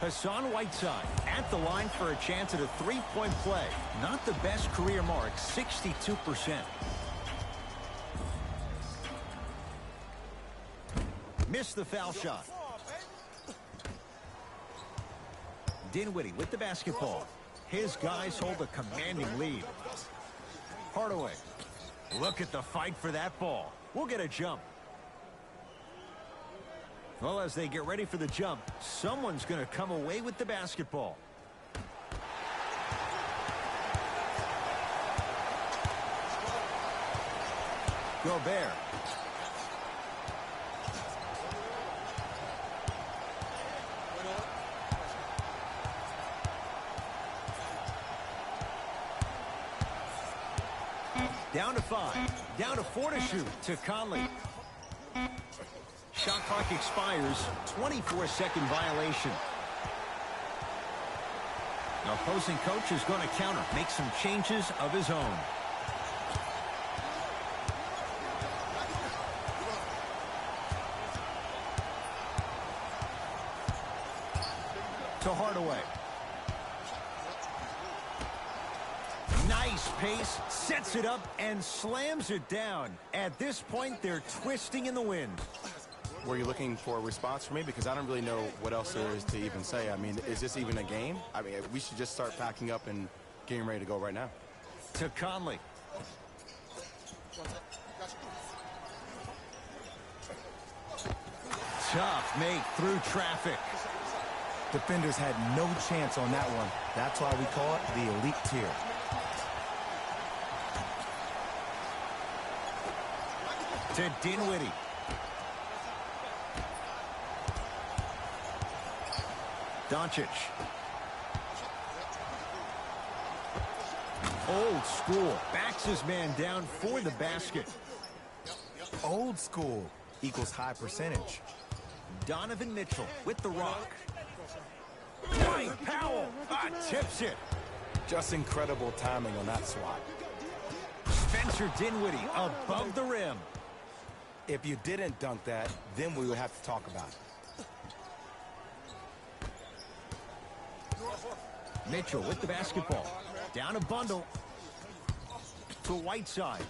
Hassan Whiteside at the line for a chance at a 3-point play. Not the best career mark, 62%. Missed the foul shot. Dinwiddie with the basketball. His guys hold a commanding lead. Hardaway. Look at the fight for that ball. We'll get a jump. Well, as they get ready for the jump, someone's going to come away with the basketball. Gobert. Down to 5. Down to 4 to shoot to Conley. Shot clock expires. 24-second violation. The opposing coach is going to counter. Make some changes of his own. To Hardaway. Nice pace, sets it up, and slams it down. At this point, they're twisting in the wind. Were you looking for a response from me? Because I don't really know what else there is to even say. I mean, is this even a game? I mean, we should just start packing up and getting ready to go right now. To Conley. Tough make through traffic. Defenders had no chance on that one. That's why we call it the elite tier. To Dinwiddie. Doncic. Old school. Backs his man down for the basket. Old school equals high percentage. Donovan Mitchell with the rock. Dwight Powell tips it. Just incredible timing on that swat. Spencer Dinwiddie above the rim. If you didn't dunk that, then we would have to talk about it. Mitchell with the basketball. Down a bundle. To Whiteside.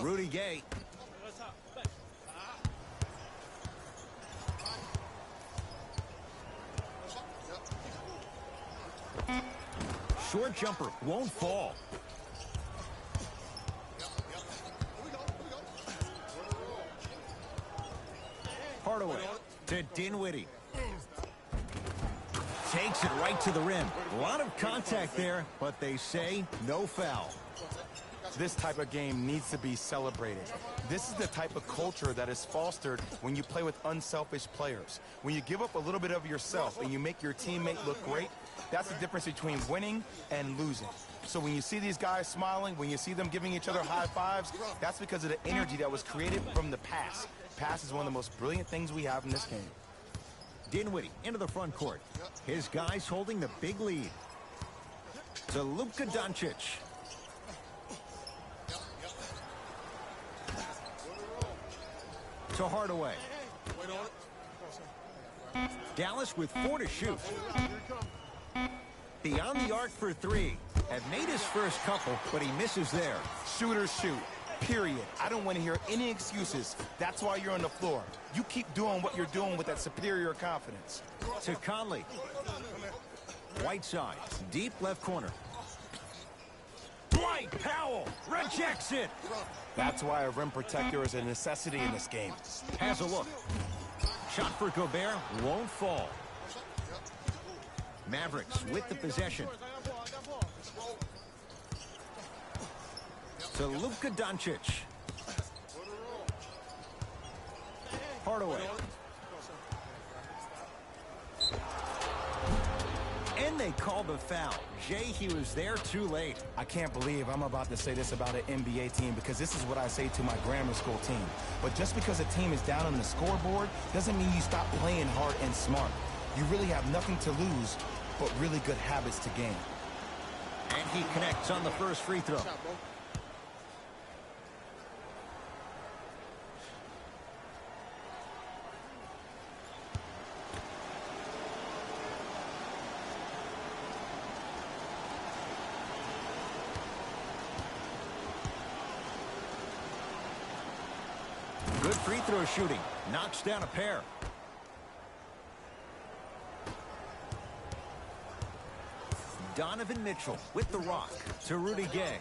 Rudy Gay. Short jumper won't fall. Hardaway to Dinwiddie. Takes it right to the rim. A lot of contact there, but they say no foul. This type of game needs to be celebrated. This is the type of culture that is fostered when you play with unselfish players. When you give up a little bit of yourself and you make your teammate look great, that's the difference between winning and losing. So when you see these guys smiling, when you see them giving each other high fives, that's because of the energy that was created from the pass. Pass is one of the most brilliant things we have in this game. Dinwiddie into the front court. His guys holding the big lead. To Luka Doncic. To Hardaway. Dallas with 4 to shoot. Beyond the arc for 3. Had made his first couple, but he misses there. Shooters shoot. Period. I don't want to hear any excuses. That's why you're on the floor. You keep doing what you're doing with that superior confidence. To Conley. Whiteside. Deep left corner. Dwight Dwight Powell rejects it. That's why a rim protector is a necessity in this game. Has a look. Shot for Gobert won't fall. Mavericks with the possession. To Luka Doncic. Hardaway. And they called the foul. Jay, he was there too late. I can't believe I'm about to say this about an NBA team because this is what I say to my grammar school team. But just because a team is down on the scoreboard doesn't mean you stop playing hard and smart. You really have nothing to lose, but really good habits to gain. And he connects on the first free throw. Good free throw shooting. Knocks down a pair. Donovan Mitchell with the rock to Rudy Gay.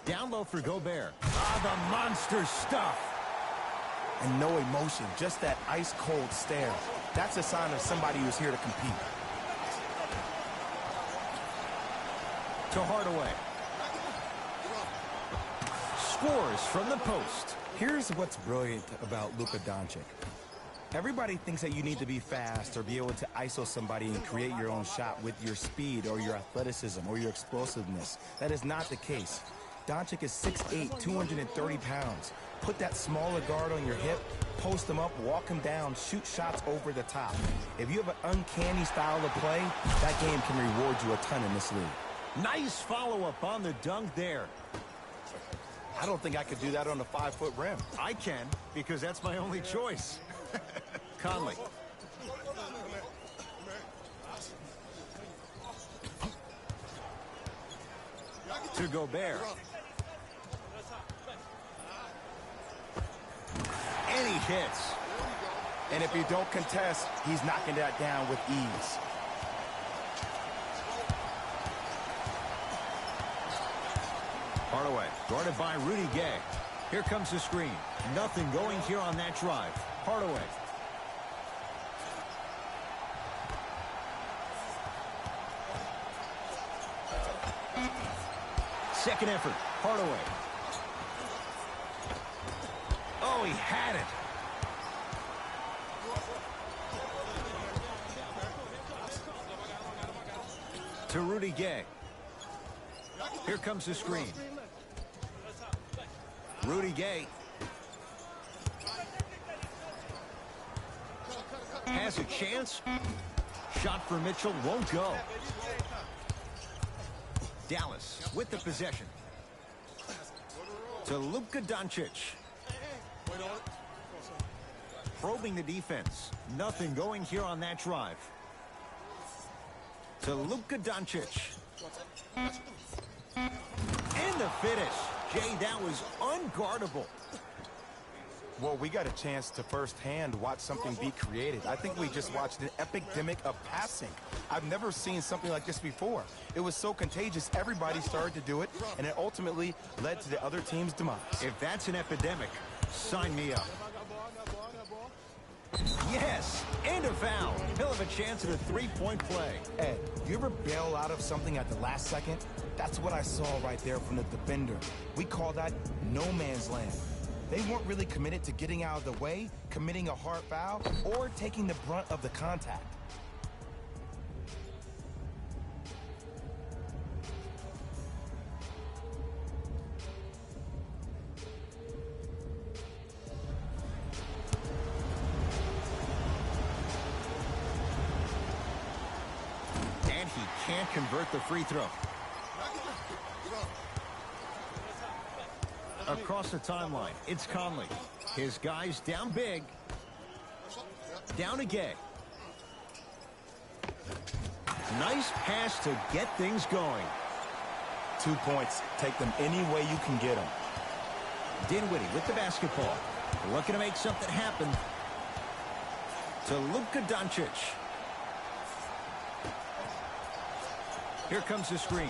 Down low for Gobert. Ah, the monster stuff. And no emotion, just that ice-cold stare. That's a sign of somebody who's here to compete. To Hardaway. Scores from the post. Here's what's brilliant about Luka Doncic. Everybody thinks that you need to be fast or be able to ISO somebody and create your own shot with your speed or your athleticism or your explosiveness. That is not the case. Doncic is 6'8", 230 pounds. Put that smaller guard on your hip, post him up, walk him down, shoot shots over the top. If you have an uncanny style of play, that game can reward you a ton in this league. Nice follow-up on the dunk there. I don't think I could do that on a 5-foot rim. I can, because that's my only choice. Conley. To Gobert. And he hits. And if you don't contest, he's knocking that down with ease. Hardaway, guarded by Rudy Gay. Here comes the screen. Nothing going here on that drive. Hardaway. Second effort. Hardaway. Oh, he had it. To Rudy Gay. Here comes the screen. Rudy Gay. Has a chance. Shot for Mitchell won't go. Dallas with the possession. To Luka Doncic. Probing the defense. Nothing going here on that drive. To Luka Doncic. And the finish. Jay, that was unguardable. Well, we got a chance to firsthand watch something be created. I think we just watched an epidemic of passing. I've never seen something like this before. It was so contagious, everybody started to do it, and it ultimately led to the other team's demise. If that's an epidemic, sign me up. Yes, and a foul. He'll have a chance at a three-point play. Ed, you ever bail out of something at the last second? That's what I saw right there from the defender. We call that no man's land. They weren't really committed to getting out of the way, committing a hard foul, or taking the brunt of the contact. And he can't convert the free throw. Across the timeline, it's Conley. His guys down big. Down to Gay. Nice pass to get things going. 2 points. Take them any way you can get them. Dinwiddie with the basketball. Looking to make something happen. To Luka Doncic. Here comes the screen.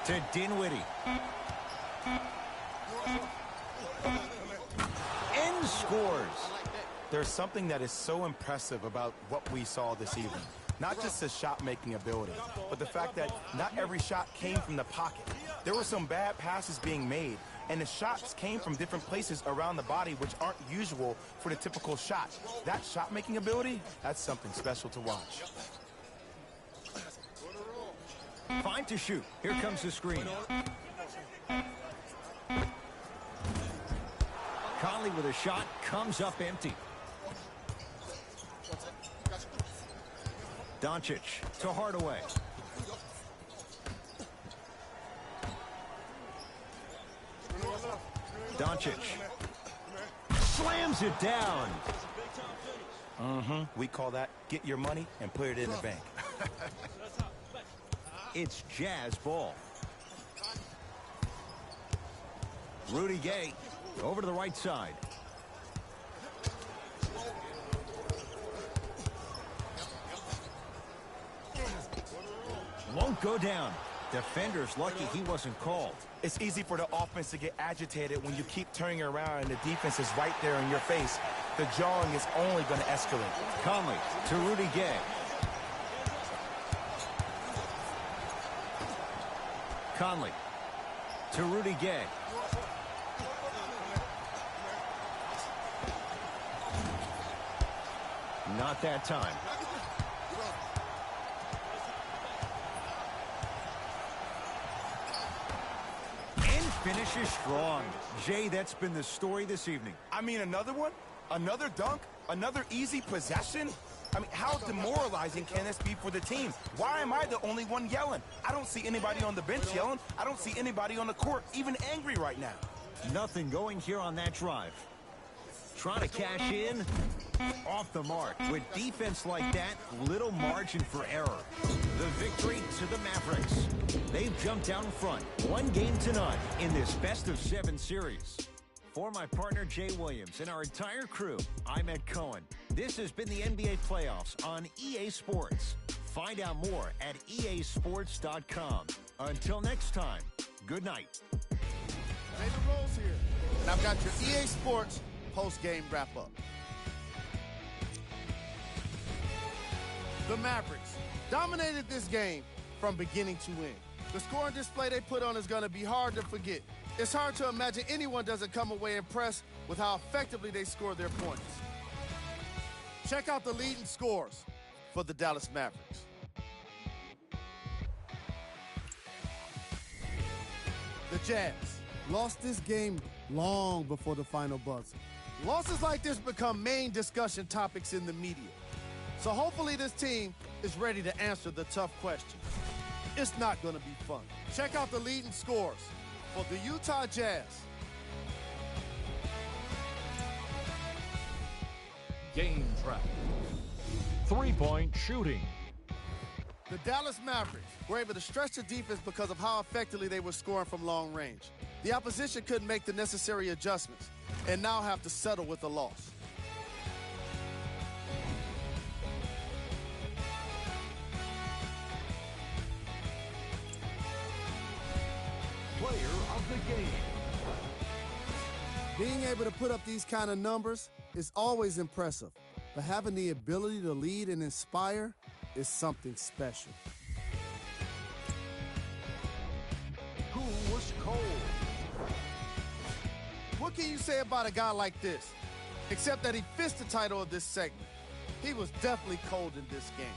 to Dinwiddie. And scores. There's something that is so impressive about what we saw this evening. Not just his shot-making ability, but the fact that not every shot came from the pocket. There were some bad passes being made, and the shots came from different places around the body which aren't usual for the typical shot. That shot-making ability, that's something special to watch. 5 to shoot. Here comes the screen. Conley with a shot, comes up empty. Doncic to Hardaway. Doncic slams it down. We call that get your money and put it in the bank. It's Jazz ball. Rudy Gay over to the right side. Won't go down. Defender's lucky he wasn't called. It's easy for the offense to get agitated when you keep turning around and the defense is right there in your face. The jawing is only going to escalate. Conley to Rudy Gay. Conley to Rudy Gay. Not that time. And finishes strong. Jay, that's been the story this evening. I mean, another one? Another dunk? Another easy possession? I mean, how demoralizing can this be for the team? Why am I the only one yelling? I don't see anybody on the bench yelling. I don't see anybody on the court even angry right now. Nothing going here on that drive. Trying to cash in. Off the mark. With defense like that, little margin for error. The victory to the Mavericks. They've jumped out in front. 1 game to none in this best-of-7 series. For my partner, Jay Williams, and our entire crew, I'm Ed Cohen. This has been the NBA playoffs on EA Sports. Find out more at easports.com. Until next time, good night. Jalen Rose here, and I've got your EA Sports post-game wrap-up. The Mavericks dominated this game from beginning to end. The scoring display they put on is going to be hard to forget. It's hard to imagine anyone doesn't come away impressed with how effectively they score their points. Check out the leading scores for the Dallas Mavericks. The Jazz lost this game long before the final buzzer. Losses like this become main discussion topics in the media. So hopefully this team is ready to answer the tough questions. It's not going to be fun. Check out the leading scores for the Utah Jazz. Game track. 3-point shooting. The Dallas Mavericks were able to stretch the defense because of how effectively they were scoring from long range. The opposition couldn't make the necessary adjustments and now have to settle with a loss. Player of the game. Being able to put up these kind of numbers is always impressive, but having the ability to lead and inspire is something special. Who was cold? What can you say about a guy like this? Except that he fits the title of this segment. He was definitely cold in this game.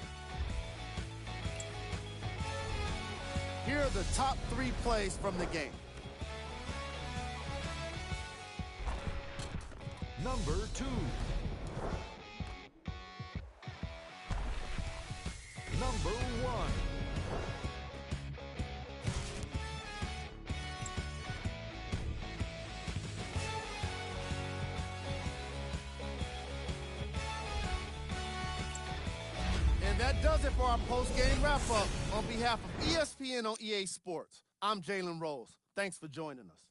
Here are the top 3 plays from the game. Number 2. Number 1. And that does it for our post-game wrap-up. On behalf of ESPN on EA Sports, I'm Jalen Rose. Thanks for joining us.